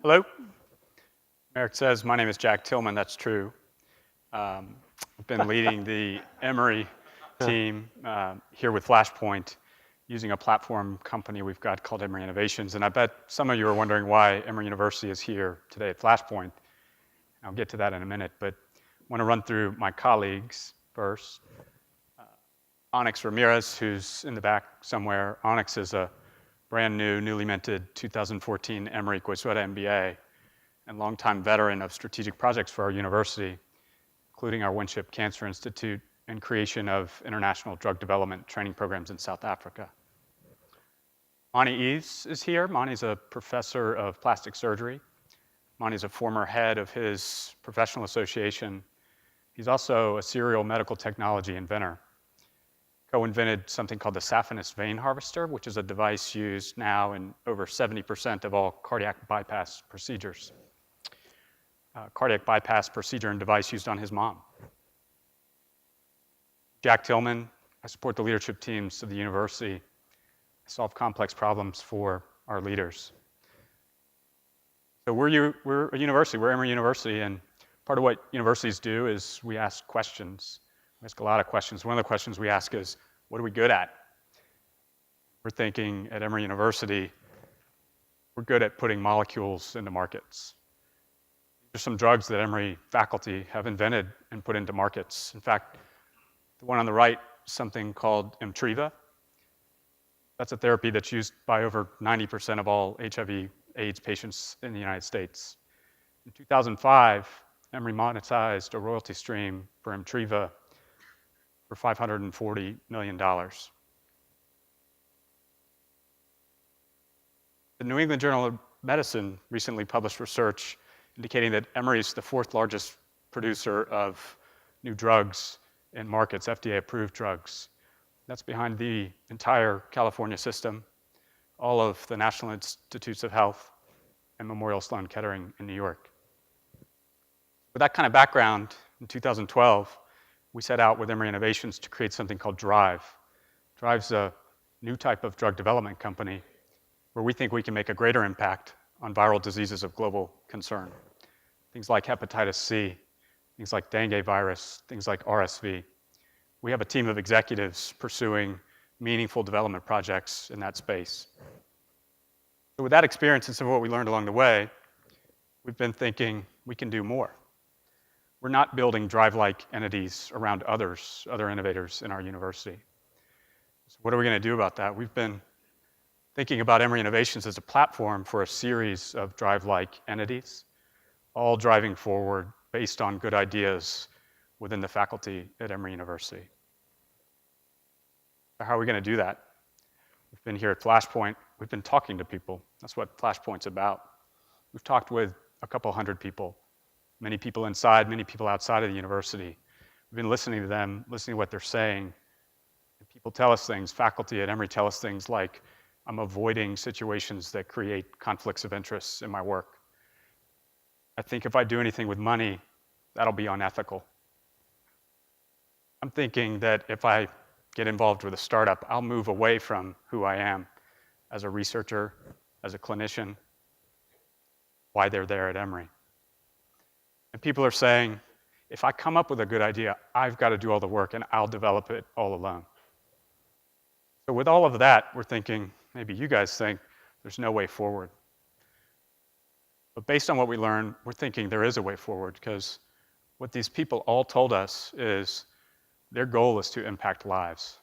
Hello. Merrick says, my name is Jack Tillman. That's true. I've been leading the Emory team here with Flashpoint using a platform company we've got called Emory Innovations. And I bet some of you are wondering why Emory University is here today at Flashpoint. I'll get to that in a minute, but I want to run through my colleagues first. Onyx Ramirez, who's in the back somewhere. Onyx is a brand new, newly minted 2014 Emory Goizueta MBA and longtime veteran of strategic projects for our university, including our Winship Cancer Institute and creation of international drug development training programs in South Africa. Monty Eves is here. Monty's a professor of plastic surgery. Monty's a former head of his professional association. He's also a serial medical technology inventor. Co-invented something called the saphenous vein harvester, which is a device used now in over 70% of all cardiac bypass procedures. Cardiac bypass procedure and device used on his mom. Jack Tillman, I support the leadership teams of the university. I solve complex problems for our leaders. So we're a university, we're Emory University, and part of what universities do is we ask questions. We ask a lot of questions. One of the questions we ask is, what are we good at? We're thinking at Emory University, we're good at putting molecules into markets. There's some drugs that Emory faculty have invented and put into markets. In fact, the one on the right is something called Emtriva. That's a therapy that's used by over 90% of all HIV/AIDS patients in the United States. In 2005, Emory monetized a royalty stream for Emtriva for $540 million. The New England Journal of Medicine recently published research indicating that Emory is the fourth largest producer of new drugs in markets, FDA-approved drugs. That's behind the entire California system, all of the National Institutes of Health, and Memorial Sloan Kettering in New York. With that kind of background, in 2012, we set out with Emory Innovations to create something called Drive. Drive's a new type of drug development company where we think we can make a greater impact on viral diseases of global concern. Things like hepatitis C, things like dengue virus, things like RSV. We have a team of executives pursuing meaningful development projects in that space. So with that experience and some of what we learned along the way, we've been thinking we can do more. We're not building Drive-like entities around other innovators in our university. So what are we going to do about that? We've been thinking about Emory Innovations as a platform for a series of Drive-like entities, all driving forward based on good ideas within the faculty at Emory University. So how are we going to do that? We've been here at Flashpoint. We've been talking to people. That's what Flashpoint's about. We've talked with a couple hundred people, many people inside, many people outside of the university. We've been listening to them, listening to what they're saying. And people tell us things, faculty at Emory tell us things like, I'm avoiding situations that create conflicts of interest in my work. I think if I do anything with money, that'll be unethical. I'm thinking that if I get involved with a startup, I'll move away from who I am as a researcher, as a clinician, why they're there at Emory. And people are saying, if I come up with a good idea, I've got to do all the work and I'll develop it all alone. So with all of that, we're thinking, maybe you guys think there's no way forward. But based on what we learned, we're thinking there is a way forward, because what these people all told us is their goal is to impact lives.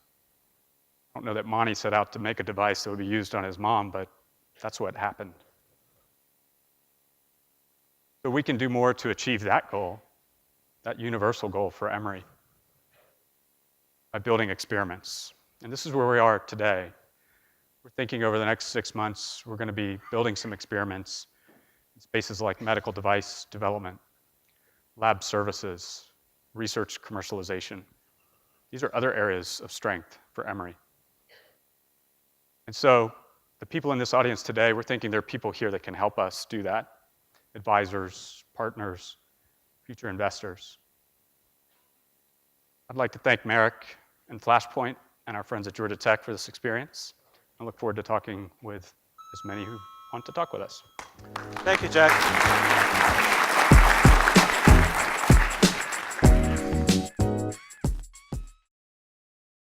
I don't know that Monty set out to make a device that would be used on his mom, but that's what happened. So we can do more to achieve that goal, that universal goal for Emory, by building experiments. And this is where we are today. We're thinking over the next 6 months, we're going to be building some experiments in spaces like medical device development, lab services, research commercialization. These are other areas of strength for Emory. And so the people in this audience today, we're thinking there are people here that can help us do that. Advisors, partners, future investors. I'd like to thank Merrick and Flashpoint and our friends at Georgia Tech for this experience. I look forward to talking with as many who on to talk with us. Thank you, Jack.